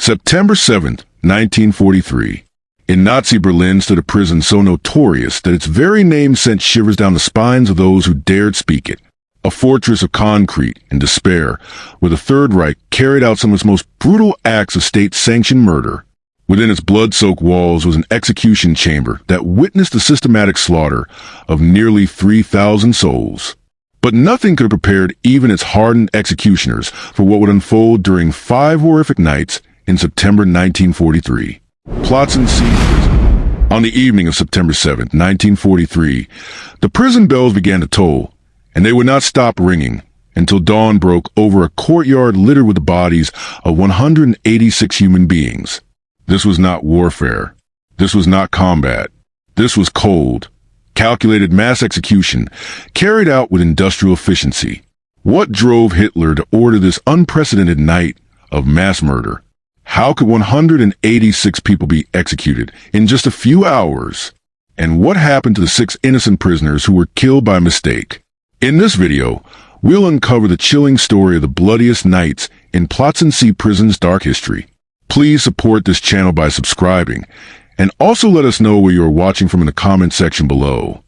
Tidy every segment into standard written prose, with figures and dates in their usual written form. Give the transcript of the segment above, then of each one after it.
September 7th, 1943. In Nazi Berlin stood a prison so notorious that its very name sent shivers down the spines of those who dared speak it. A fortress of concrete and despair, where the Third Reich carried out some of its most brutal acts of state-sanctioned murder. Within its blood-soaked walls was an execution chamber that witnessed the systematic slaughter of nearly 3,000 souls. But nothing could have prepared even its hardened executioners for what would unfold during 5 horrific nights in September 1943. Plotzensee prison. On the evening of September 7, 1943, the prison bells began to toll, and they would not stop ringing until dawn broke over a courtyard littered with the bodies of 186 human beings. This was not warfare. This was not combat. This was cold, calculated mass execution carried out with industrial efficiency. What drove Hitler to order this unprecedented night of mass murder? How could 186 people be executed in just a few hours? And what happened to the 6 innocent prisoners who were killed by mistake? In this video, we'll uncover the chilling story of the bloodiest nights in Plötzensee prison's dark history. Please support this channel by subscribing, and also let us know where you are watching from in the comment section below.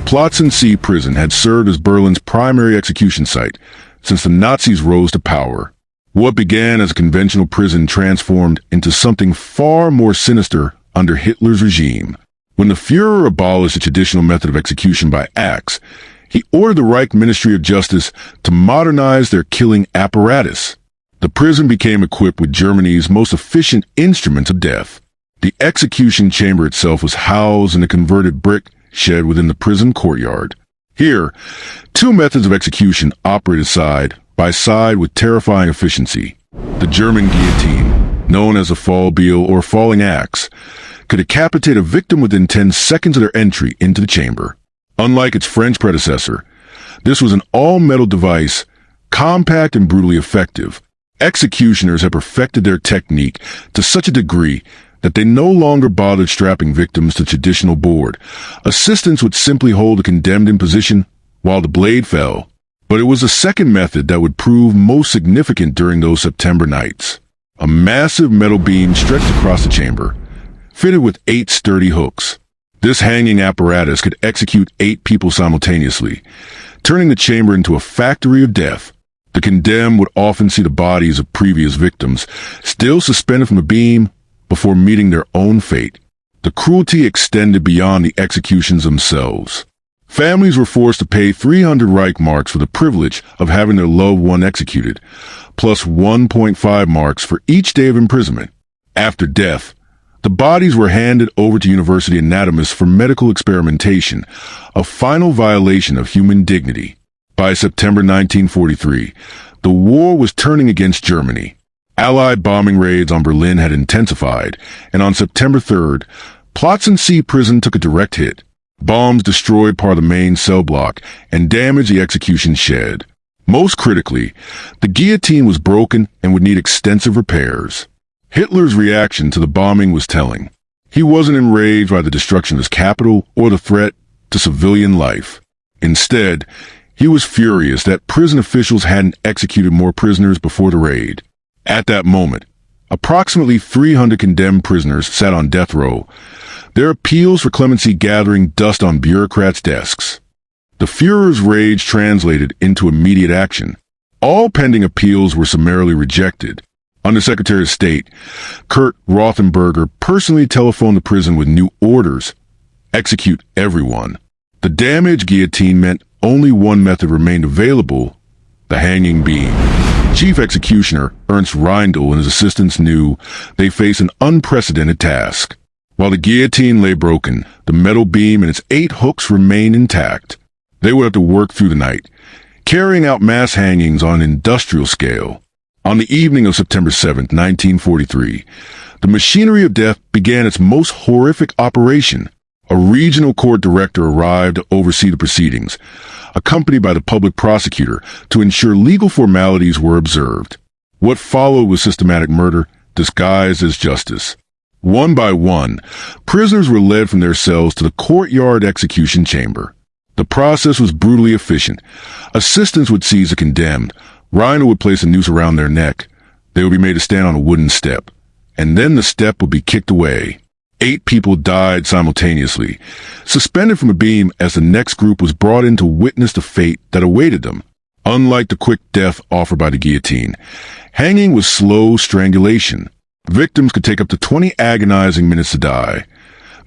Plötzensee prison had served as Berlin's primary execution site since the Nazis rose to power. What began as a conventional prison transformed into something far more sinister under Hitler's regime. When the Führer abolished the traditional method of execution by axe, he ordered the Reich Ministry of Justice to modernize their killing apparatus. The prison became equipped with Germany's most efficient instruments of death. The execution chamber itself was housed in a converted brick shed within the prison courtyard. Here, 2 methods of execution operated side by side with terrifying efficiency. The German guillotine, known as a Fallbeil or falling axe, could decapitate a victim within 10 seconds of their entry into the chamber. Unlike its French predecessor, this was an all-metal device, compact and brutally effective. Executioners had perfected their technique to such a degree that they no longer bothered strapping victims to traditional board. Assistants would simply hold the condemned in position while the blade fell. But it was the second method that would prove most significant during those September nights. A massive metal beam stretched across the chamber, fitted with 8 sturdy hooks. This hanging apparatus could execute 8 people simultaneously, turning the chamber into a factory of death. The condemned would often see the bodies of previous victims still suspended from the beam before meeting their own fate. The cruelty extended beyond the executions themselves. Families were forced to pay 300 Reich marks for the privilege of having their loved one executed, plus 1.5 marks for each day of imprisonment. After death, the bodies were handed over to university anatomists for medical experimentation, a final violation of human dignity. By September 1943, the war was turning against Germany. Allied bombing raids on Berlin had intensified, and on September 3rd, Plötzensee prison took a direct hit. Bombs destroyed part of the main cell block and damaged the execution shed. Most critically, the guillotine was broken and would need extensive repairs. Hitler's reaction to the bombing was telling. He wasn't enraged by the destruction of his capital or the threat to civilian life. Instead, he was furious that prison officials hadn't executed more prisoners before the raid. At that moment, approximately 300 condemned prisoners sat on death row, their appeals for clemency gathering dust on bureaucrats' desks. The Führer's rage translated into immediate action. All pending appeals were summarily rejected. Undersecretary of State Kurt Rothenberger personally telephoned the prison with new orders: execute everyone. The damaged guillotine meant only one method remained available: the hanging beam. Chief Executioner Ernst Reindl and his assistants knew they faced an unprecedented task. While the guillotine lay broken, the metal beam and its 8 hooks remained intact. They would have to work through the night, carrying out mass hangings on an industrial scale. On the evening of September 7, 1943, the machinery of death began its most horrific operation. A regional court director arrived to oversee the proceedings, accompanied by the public prosecutor to ensure legal formalities were observed. What followed was systematic murder disguised as justice. One by one, prisoners were led from their cells to the courtyard execution chamber. The process was brutally efficient. Assistants would seize the condemned. Reindl would place a noose around their neck. They would be made to stand on a wooden step. And then the step would be kicked away. 8 people died simultaneously, suspended from a beam as the next group was brought in to witness the fate that awaited them. Unlike the quick death offered by the guillotine, hanging was slow strangulation. Victims could take up to 20 agonizing minutes to die,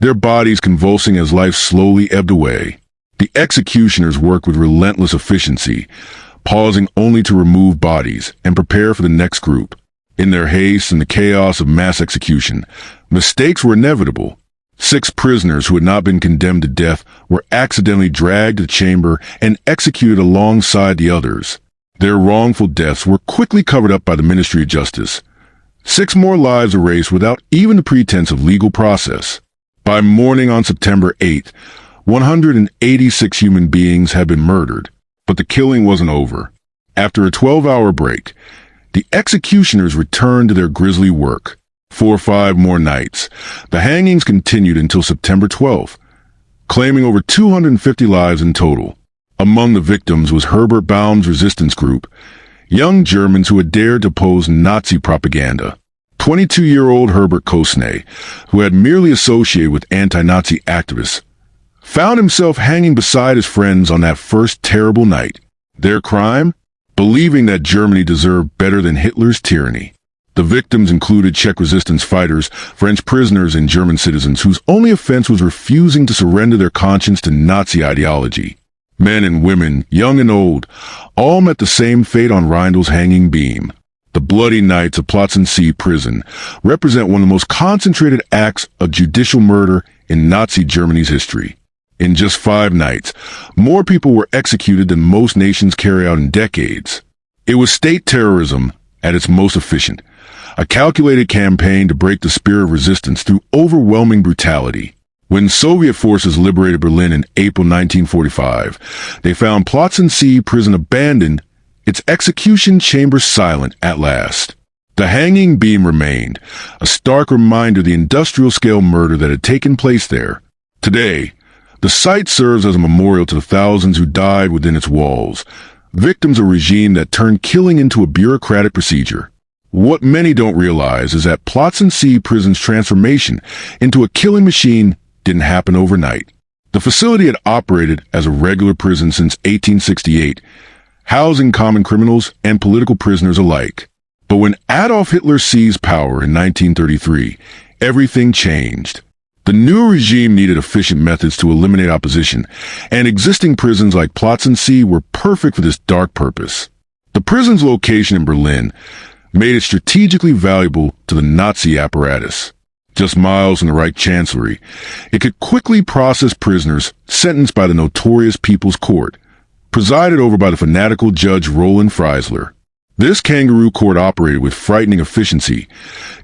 their bodies convulsing as life slowly ebbed away. The executioners worked with relentless efficiency, pausing only to remove bodies and prepare for the next group. In their haste and the chaos of mass execution, mistakes were inevitable. 6 prisoners who had not been condemned to death were accidentally dragged to the chamber and executed alongside the others. Their wrongful deaths were quickly covered up by the Ministry of Justice. 6 more lives erased without even the pretense of legal process. By morning on September 8th, 186 human beings had been murdered, but the killing wasn't over. After a 12-hour break, the executioners returned to their grisly work. 4 or 5 more nights, the hangings continued until September 12th, claiming over 250 lives in total. Among the victims was Herbert Baum's resistance group, young Germans who had dared to oppose Nazi propaganda. 22-year-old Herbert Kosnay, who had merely associated with anti-Nazi activists, found himself hanging beside his friends on that first terrible night. Their crime? Believing that Germany deserved better than Hitler's tyranny. The victims included Czech resistance fighters, French prisoners, and German citizens whose only offense was refusing to surrender their conscience to Nazi ideology. Men and women, young and old, all met the same fate on Reindl's hanging beam. The bloody nights of Plötzensee prison represent one of the most concentrated acts of judicial murder in Nazi Germany's history. In just 5 nights, more people were executed than most nations carry out in decades. It was state terrorism at its most efficient, a calculated campaign to break the spirit of resistance through overwhelming brutality. When Soviet forces liberated Berlin in April 1945, they found Plötzensee prison abandoned, its execution chamber silent at last. The hanging beam remained, a stark reminder of the industrial-scale murder that had taken place there. Today, the site serves as a memorial to the thousands who died within its walls, victims of a regime that turned killing into a bureaucratic procedure. What many don't realize is that Plötzensee prison's transformation into a killing machine didn't happen overnight. The facility had operated as a regular prison since 1868, housing common criminals and political prisoners alike. But when Adolf Hitler seized power in 1933, everything changed. The new regime needed efficient methods to eliminate opposition, and existing prisons like Plotzensee were perfect for this dark purpose. The prison's location in Berlin made it strategically valuable to the Nazi apparatus. Just miles from the Reich Chancellery, it could quickly process prisoners sentenced by the notorious People's Court, presided over by the fanatical judge Roland Freisler. This kangaroo court operated with frightening efficiency,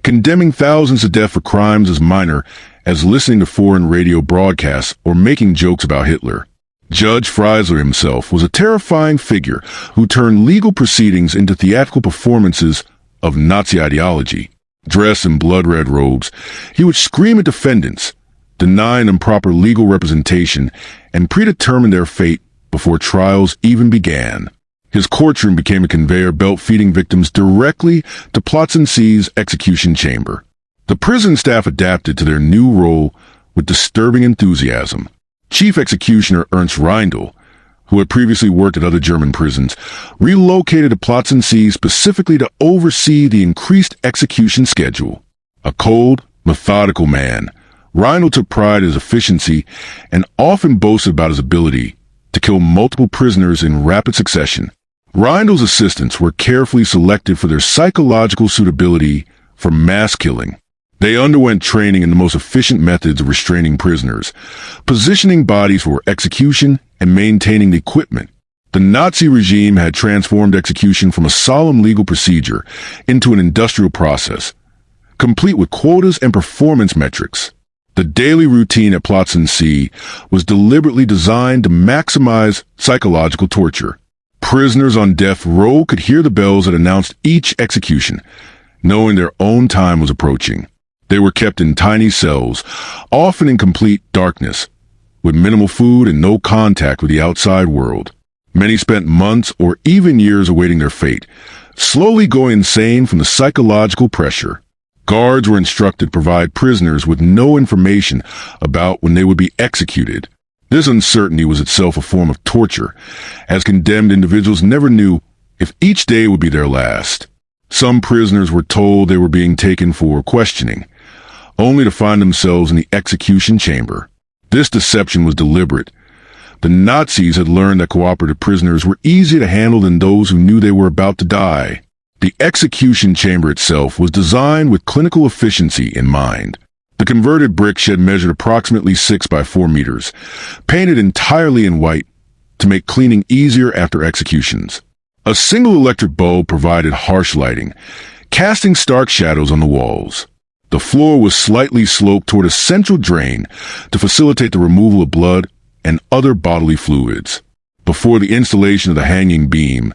condemning thousands to death for crimes as minor as listening to foreign radio broadcasts or making jokes about Hitler. Judge Freisler himself was a terrifying figure who turned legal proceedings into theatrical performances of Nazi ideology. Dressed in blood-red robes, he would scream at defendants, denying them proper legal representation, and predetermine their fate before trials even began. His courtroom became a conveyor belt feeding victims directly to Plotzensee's execution chamber. The prison staff adapted to their new role with disturbing enthusiasm. Chief Executioner Ernst Reindl, who had previously worked at other German prisons, relocated to Plotzensee specifically to oversee the increased execution schedule. A cold, methodical man, Reindl took pride in his efficiency and often boasted about his ability to kill multiple prisoners in rapid succession. Reindl's assistants were carefully selected for their psychological suitability for mass killing. They underwent training in the most efficient methods of restraining prisoners, positioning bodies for execution, and maintaining the equipment. The Nazi regime had transformed execution from a solemn legal procedure into an industrial process, complete with quotas and performance metrics. The daily routine at Plotzensee was deliberately designed to maximize psychological torture. Prisoners on death row could hear the bells that announced each execution, knowing their own time was approaching. They were kept in tiny cells, often in complete darkness, with minimal food and no contact with the outside world. Many spent months or even years awaiting their fate, slowly going insane from the psychological pressure. Guards were instructed to provide prisoners with no information about when they would be executed. This uncertainty was itself a form of torture, as condemned individuals never knew if each day would be their last. Some prisoners were told they were being taken for questioning, only to find themselves in the execution chamber. This deception was deliberate. The Nazis had learned that cooperative prisoners were easier to handle than those who knew they were about to die. The execution chamber itself was designed with clinical efficiency in mind. The converted brick shed measured approximately 6 by 4 meters, painted entirely in white to make cleaning easier after executions. A single electric bulb provided harsh lighting, casting stark shadows on the walls. The floor was slightly sloped toward a central drain to facilitate the removal of blood and other bodily fluids. Before the installation of the hanging beam,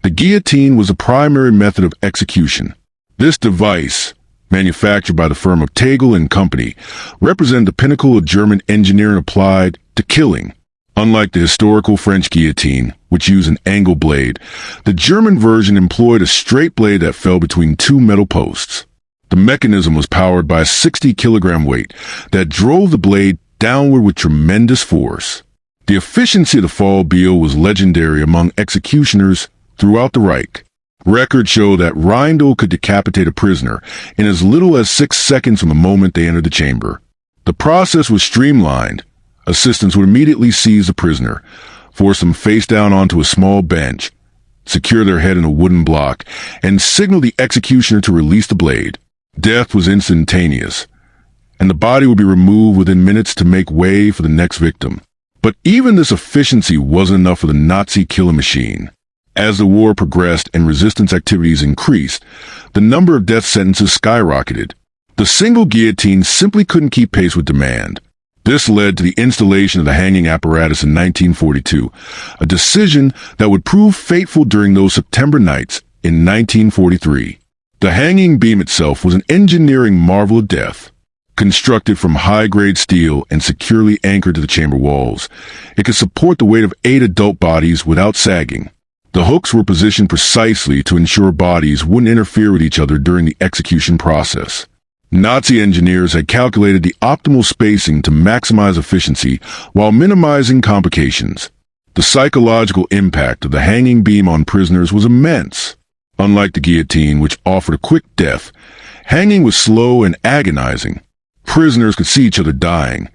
the guillotine was the primary method of execution. This device, manufactured by the firm of Tegel and Company, represented the pinnacle of German engineering applied to killing. Unlike the historical French guillotine, which used an angle blade, the German version employed a straight blade that fell between two metal posts. The mechanism was powered by a 60-kilogram weight that drove the blade downward with tremendous force. The efficiency of the fall beal was legendary among executioners throughout the Reich. Records show that Reindl could decapitate a prisoner in as little as 6 seconds from the moment they entered the chamber. The process was streamlined. Assistants would immediately seize the prisoner, force them face down onto a small bench, secure their head in a wooden block, and signal the executioner to release the blade. Death was instantaneous, and the body would be removed within minutes to make way for the next victim. But even this efficiency wasn't enough for the Nazi killing machine. As the war progressed and resistance activities increased, the number of death sentences skyrocketed. The single guillotine simply couldn't keep pace with demand. This led to the installation of the hanging apparatus in 1942, a decision that would prove fateful during those September nights in 1943. The hanging beam itself was an engineering marvel of death. Constructed from high-grade steel and securely anchored to the chamber walls, it could support the weight of 8 adult bodies without sagging. The hooks were positioned precisely to ensure bodies wouldn't interfere with each other during the execution process. Nazi engineers had calculated the optimal spacing to maximize efficiency while minimizing complications. The psychological impact of the hanging beam on prisoners was immense. Unlike the guillotine, which offered a quick death, hanging was slow and agonizing. Prisoners could see each other dying,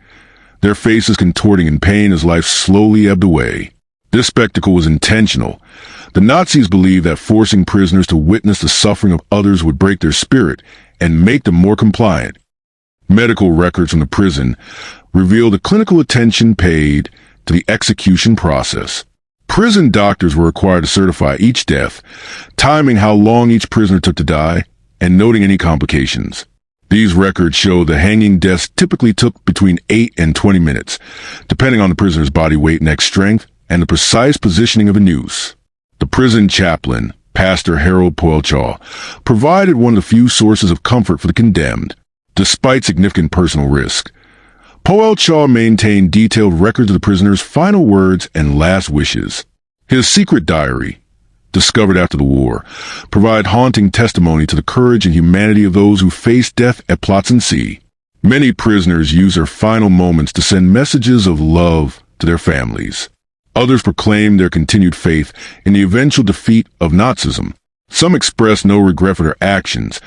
their faces contorting in pain as life slowly ebbed away. This spectacle was intentional. The Nazis believed that forcing prisoners to witness the suffering of others would break their spirit and make them more compliant. Medical records from the prison revealed the clinical attention paid to the execution process. Prison doctors were required to certify each death, timing how long each prisoner took to die, and noting any complications. These records show the hanging deaths typically took between 8 and 20 minutes, depending on the prisoner's body weight, neck strength, and the precise positioning of a noose. The prison chaplain, Pastor Harold Poelchaw, provided one of the few sources of comfort for the condemned. Despite significant personal risk, Poelchaw maintained detailed records of the prisoner's final words and last wishes. His secret diary, discovered after the war, provide haunting testimony to the courage and humanity of those who faced death at Plötzensee. Many prisoners use their final moments to send messages of love to their families. Others proclaimed their continued faith in the eventual defeat of Nazism. Some expressed no regret for their actions,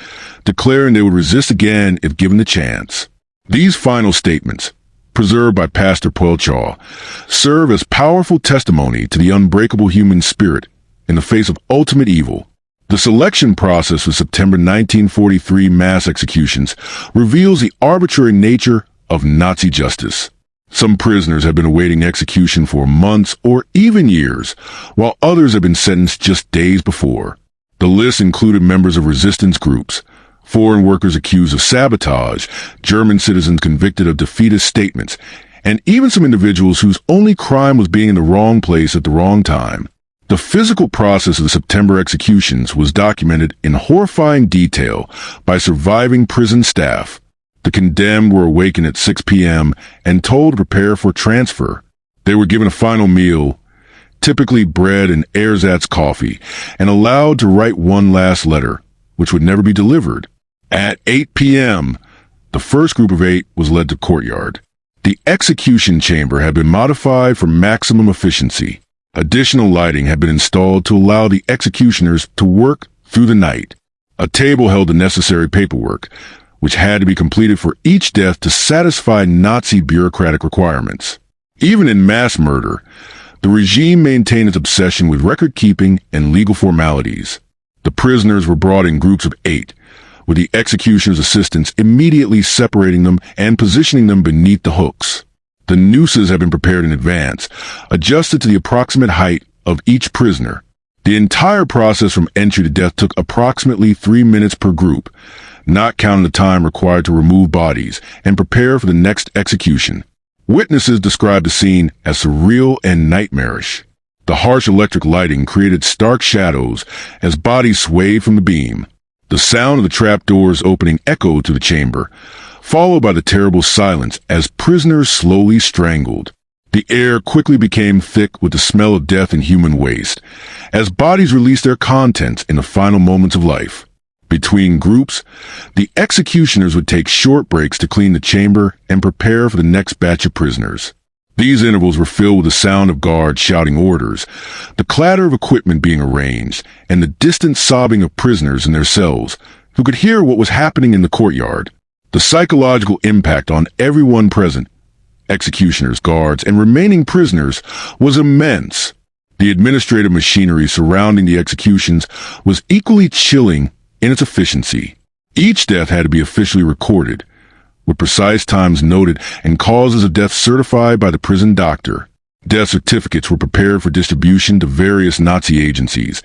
declaring they would resist again if given the chance. These final statements, preserved by Pastor Poelchaw, serve as powerful testimony to the unbreakable human spirit in the face of ultimate evil. The selection process of September 1943 mass executions reveals the arbitrary nature of Nazi justice. Some prisoners have been awaiting execution for months or even years, while others have been sentenced just days before. The list included members of resistance groups, foreign workers accused of sabotage, German citizens convicted of defeatist statements, and even some individuals whose only crime was being in the wrong place at the wrong time. The physical process of the September executions was documented in horrifying detail by surviving prison staff. The condemned were awakened at 6 p.m. and told to prepare for transfer. They were given a final meal, typically bread and ersatz coffee, and allowed to write one last letter, which would never be delivered. At 8 p.m., the first group of 8 was led to courtyard. The execution chamber had been modified for maximum efficiency. Additional lighting had been installed to allow the executioners to work through the night. A table held the necessary paperwork, which had to be completed for each death to satisfy Nazi bureaucratic requirements. Even in mass murder, the regime maintained its obsession with record-keeping and legal formalities. The prisoners were brought in groups of 8, with the executioner's assistants immediately separating them and positioning them beneath the hooks. The nooses had been prepared in advance, adjusted to the approximate height of each prisoner. The entire process from entry to death took approximately 3 minutes per group, not counting the time required to remove bodies and prepare for the next execution. Witnesses described the scene as surreal and nightmarish. The harsh electric lighting created stark shadows as bodies swayed from the beam. The sound of the trapdoors opening echoed to the chamber, followed by the terrible silence as prisoners slowly strangled. The air quickly became thick with the smell of death and human waste, as bodies released their contents in the final moments of life. Between groups, the executioners would take short breaks to clean the chamber and prepare for the next batch of prisoners. These intervals were filled with the sound of guards shouting orders, the clatter of equipment being arranged, and the distant sobbing of prisoners in their cells, who could hear what was happening in the courtyard. The psychological impact on everyone present, executioners, guards, and remaining prisoners, was immense. The administrative machinery surrounding the executions was equally chilling in its efficiency. Each death had to be officially recorded, with precise times noted and causes of death certified by the prison doctor. Death certificates were prepared for distribution to various Nazi agencies,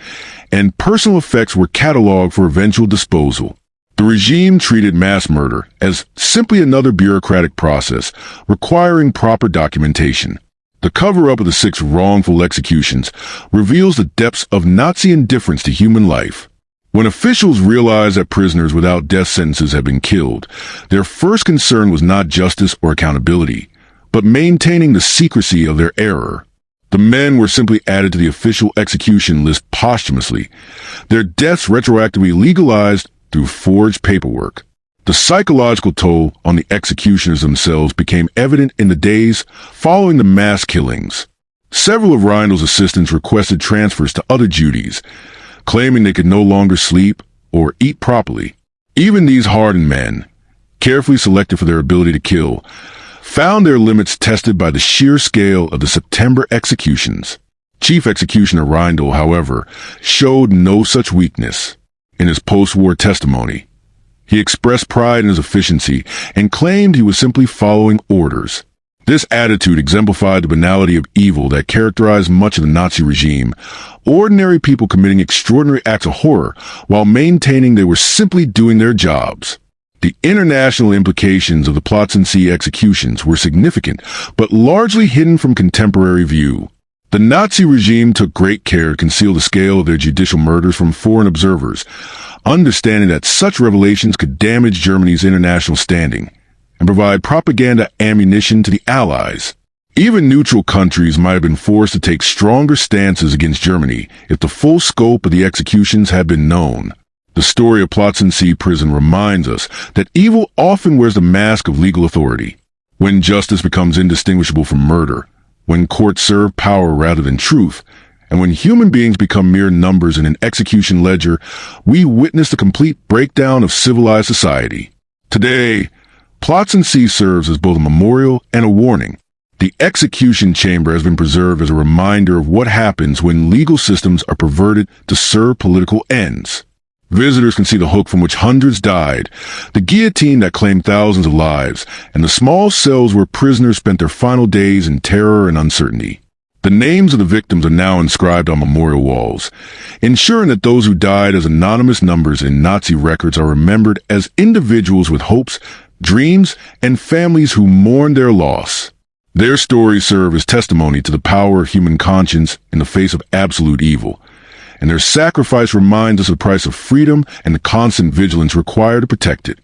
and personal effects were cataloged for eventual disposal. The regime treated mass murder as simply another bureaucratic process requiring proper documentation. The cover-up of the 6 wrongful executions reveals the depths of Nazi indifference to human life. When officials realized that prisoners without death sentences had been killed, their first concern was not justice or accountability, but maintaining the secrecy of their error. The men were simply added to the official execution list posthumously, their deaths retroactively legalized through forged paperwork. The psychological toll on the executioners themselves became evident in the days following the mass killings. Several of Reindel's assistants requested transfers to other duties, claiming they could no longer sleep or eat properly. Even these hardened men, carefully selected for their ability to kill, found their limits tested by the sheer scale of the September executions. Chief Executioner Reindel, however, showed no such weakness. In his post-war testimony, he expressed pride in his efficiency and claimed he was simply following orders. This attitude exemplified the banality of evil that characterized much of the Nazi regime, ordinary people committing extraordinary acts of horror while maintaining they were simply doing their jobs. The international implications of the Plötzensee executions were significant, but largely hidden from contemporary view. The Nazi regime took great care to conceal the scale of their judicial murders from foreign observers, understanding that such revelations could damage Germany's international standing and provide propaganda ammunition to the Allies. Even neutral countries might have been forced to take stronger stances against Germany if the full scope of the executions had been known. The story of Plotzensee prison reminds us that evil often wears the mask of legal authority. When justice becomes indistinguishable from murder, when courts serve power rather than truth, and when human beings become mere numbers in an execution ledger, we witness the complete breakdown of civilized society. Today, Plötzensee serves as both a memorial and a warning. The execution chamber has been preserved as a reminder of what happens when legal systems are perverted to serve political ends. Visitors can see the hook from which hundreds died, the guillotine that claimed thousands of lives, and the small cells where prisoners spent their final days in terror and uncertainty. The names of the victims are now inscribed on memorial walls, ensuring that those who died as anonymous numbers in Nazi records are remembered as individuals with hopes, dreams, and families who mourn their loss. Their stories serve as testimony to the power of human conscience in the face of absolute evil, and their sacrifice reminds us of the price of freedom and the constant vigilance required to protect it.